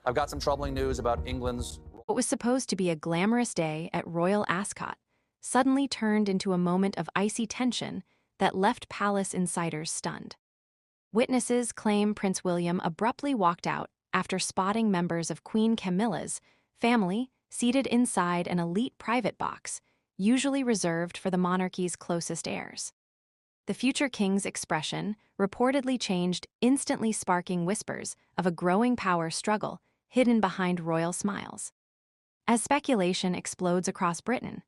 I've got some troubling news about England's. What was supposed to be a glamorous day at Royal Ascot suddenly turned into a moment of icy tension that left palace insiders stunned. Witnesses claim Prince William abruptly walked out after spotting members of Queen Camilla's family seated inside an elite private box, usually reserved for the monarchy's closest heirs. The future king's expression reportedly changed, instantly sparking whispers of a growing power struggle hidden behind royal smiles. As speculation explodes across Britain,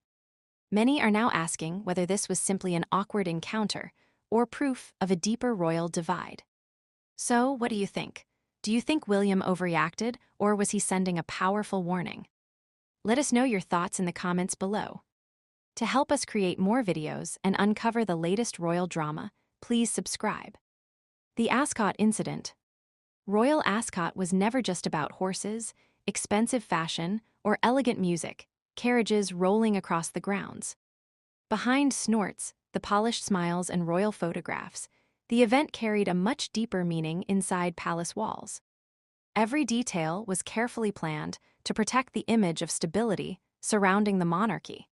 many are now asking whether this was simply an awkward encounter or proof of a deeper royal divide. So, what do you think? Do you think William overreacted, or was he sending a powerful warning? Let us know your thoughts in the comments below. To help us create more videos and uncover the latest royal drama, please subscribe. The Ascot Incident. Royal Ascot was never just about horses, expensive fashion, or elegant music, carriages rolling across the grounds. Behind snorts, the polished smiles, and royal photographs, the event carried a much deeper meaning inside palace walls. Every detail was carefully planned to protect the image of stability surrounding the monarchy.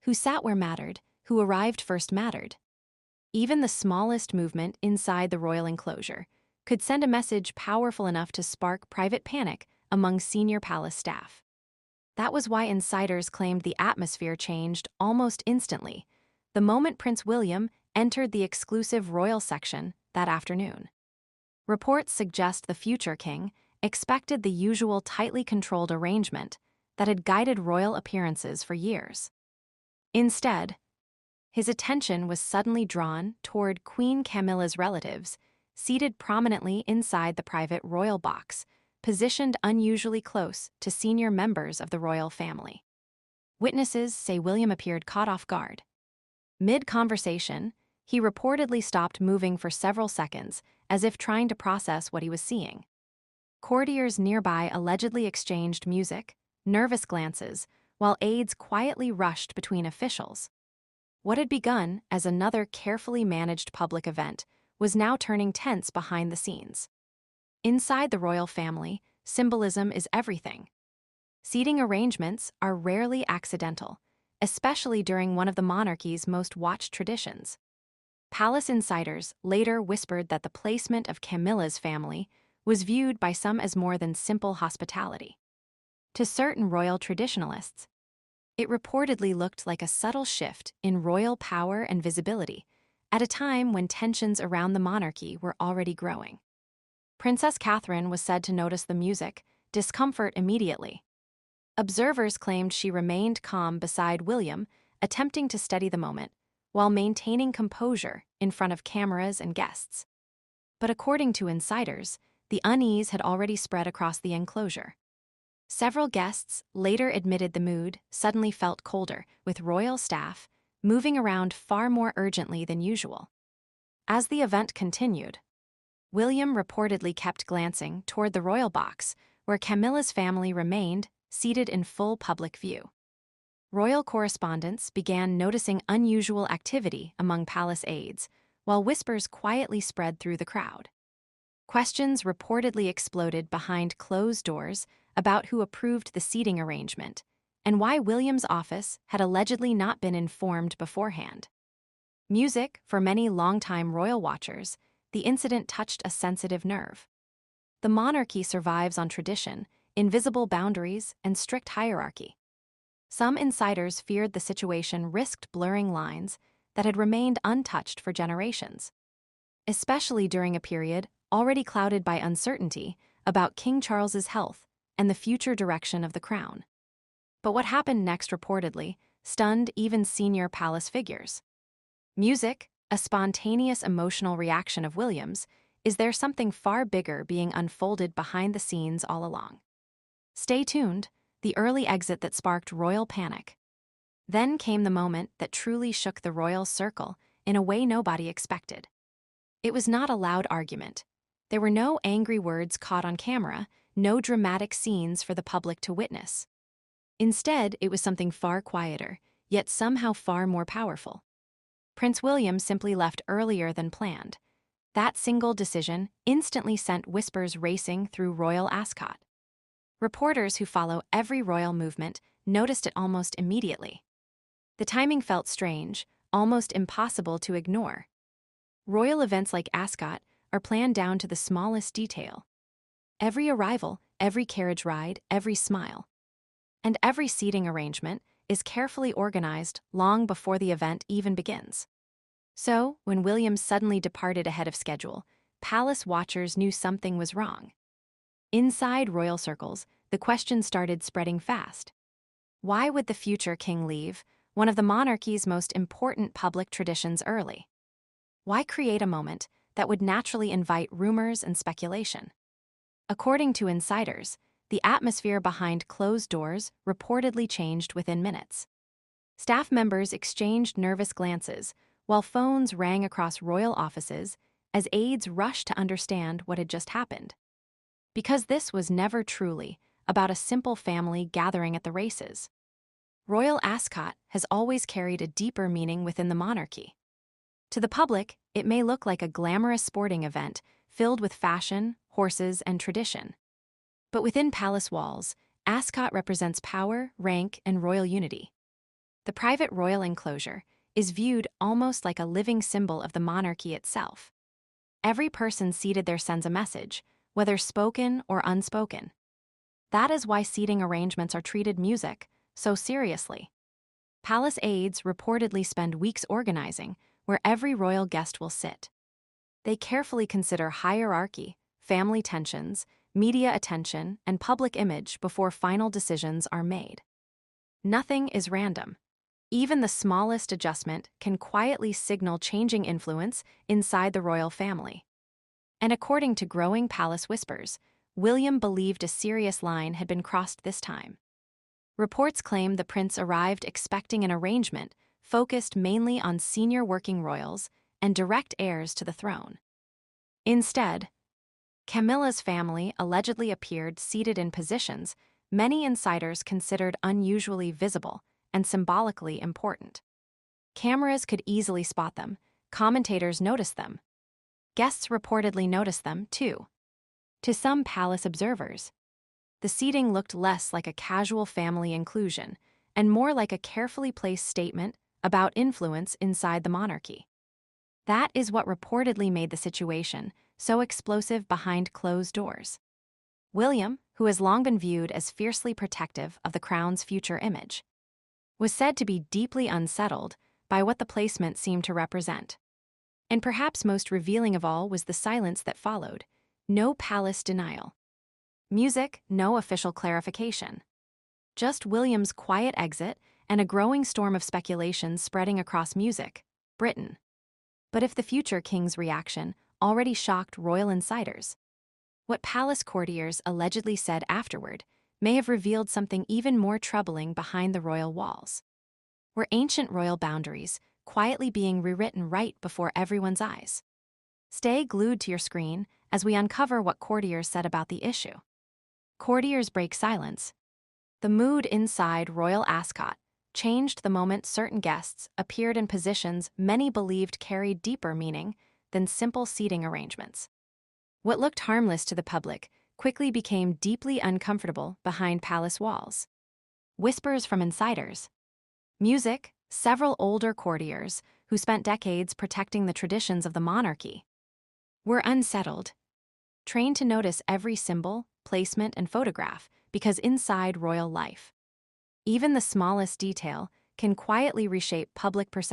Who sat where mattered, who arrived first mattered. Even the smallest movement inside the royal enclosure could send a message powerful enough to spark private panic among senior palace staff. That was why insiders claimed the atmosphere changed almost instantly the moment Prince William entered the exclusive royal section that afternoon. Reports suggest the future king expected the usual tightly controlled arrangement that had guided royal appearances for years. Instead, his attention was suddenly drawn toward Queen Camilla's relatives, seated prominently inside the private royal box, positioned unusually close to senior members of the royal family. Witnesses say William appeared caught off guard. Mid-conversation, he reportedly stopped moving for several seconds, as if trying to process what he was seeing. Courtiers nearby allegedly exchanged music, nervous glances, while aides quietly rushed between officials. What had begun as another carefully managed public event was now turning tense behind the scenes. Inside the royal family, symbolism is everything. Seating arrangements are rarely accidental, especially during one of the monarchy's most watched traditions. Palace insiders later whispered that the placement of Camilla's family was viewed by some as more than simple hospitality. To certain royal traditionalists, it reportedly looked like a subtle shift in royal power and visibility, at a time when tensions around the monarchy were already growing. Princess Catherine was said to notice the music, discomfort immediately. Observers claimed she remained calm beside William, attempting to steady the moment, while maintaining composure in front of cameras and guests. But according to insiders, the unease had already spread across the enclosure. Several guests later admitted the mood suddenly felt colder, with royal staff moving around far more urgently than usual. As the event continued, William reportedly kept glancing toward the royal box, where Camilla's family remained seated in full public view. Royal correspondents began noticing unusual activity among palace aides, while whispers quietly spread through the crowd. Questions reportedly exploded behind closed doors about who approved the seating arrangement and why William's office had allegedly not been informed beforehand. Music, for many longtime royal watchers, the incident touched a sensitive nerve. The monarchy survives on tradition, invisible boundaries, and strict hierarchy. Some insiders feared the situation risked blurring lines that had remained untouched for generations, especially during a period already clouded by uncertainty about King Charles's health and the future direction of the crown. But what happened next reportedly stunned even senior palace figures. Music, a spontaneous emotional reaction of William's, is there something far bigger being unfolded behind the scenes all along? Stay tuned, the early exit that sparked royal panic. Then came the moment that truly shook the royal circle in a way nobody expected. It was not a loud argument. There were no angry words caught on camera, no dramatic scenes for the public to witness. Instead, it was something far quieter, yet somehow far more powerful. Prince William simply left earlier than planned. That single decision instantly sent whispers racing through Royal Ascot. Reporters who follow every royal movement noticed it almost immediately. The timing felt strange, almost impossible to ignore. Royal events like Ascot are planned down to the smallest detail. Every arrival, every carriage ride, every smile. And every seating arrangement is carefully organized long before the event even begins. So, when William suddenly departed ahead of schedule, palace watchers knew something was wrong. Inside royal circles, the question started spreading fast. Why would the future king leave one of the monarchy's most important public traditions early? Why create a moment that would naturally invite rumors and speculation? According to insiders, the atmosphere behind closed doors reportedly changed within minutes. Staff members exchanged nervous glances while phones rang across royal offices as aides rushed to understand what had just happened. Because this was never truly about a simple family gathering at the races. Royal Ascot has always carried a deeper meaning within the monarchy. To the public, it may look like a glamorous sporting event filled with fashion, horses, and tradition. But within palace walls, Ascot represents power, rank, and royal unity. The private royal enclosure is viewed almost like a living symbol of the monarchy itself. Every person seated there sends a message, whether spoken or unspoken. That is why seating arrangements are treated music so seriously. Palace aides reportedly spend weeks organizing where every royal guest will sit. They carefully consider hierarchy, family tensions, media attention, and public image before final decisions are made. Nothing is random. Even the smallest adjustment can quietly signal changing influence inside the royal family. And according to growing palace whispers, William believed a serious line had been crossed this time. Reports claim the prince arrived expecting an arrangement focused mainly on senior working royals and direct heirs to the throne. Instead, Camilla's family allegedly appeared seated in positions many insiders considered unusually visible and symbolically important. Cameras could easily spot them, commentators noticed them. Guests reportedly noticed them, too. To some palace observers, the seating looked less like a casual family inclusion and more like a carefully placed statement about influence inside the monarchy. That is what reportedly made the situation so explosive behind closed doors. William, who has long been viewed as fiercely protective of the crown's future image, was said to be deeply unsettled by what the placement seemed to represent. And perhaps most revealing of all was the silence that followed. No palace denial. Music, no official clarification. Just William's quiet exit and a growing storm of speculation spreading across music, Britain. But if the future king's reaction already shocked royal insiders, what palace courtiers allegedly said afterward may have revealed something even more troubling behind the royal walls. Were ancient royal boundaries quietly being rewritten right before everyone's eyes? Stay glued to your screen as we uncover what courtiers said about the issue. Courtiers break silence. The mood inside Royal Ascot changed the moment certain guests appeared in positions many believed carried deeper meaning than simple seating arrangements. What looked harmless to the public quickly became deeply uncomfortable behind palace walls. Whispers from insiders. Music, several older courtiers who spent decades protecting the traditions of the monarchy, were unsettled, trained to notice every symbol, placement, and photograph because inside royal life, even the smallest detail can quietly reshape public perception.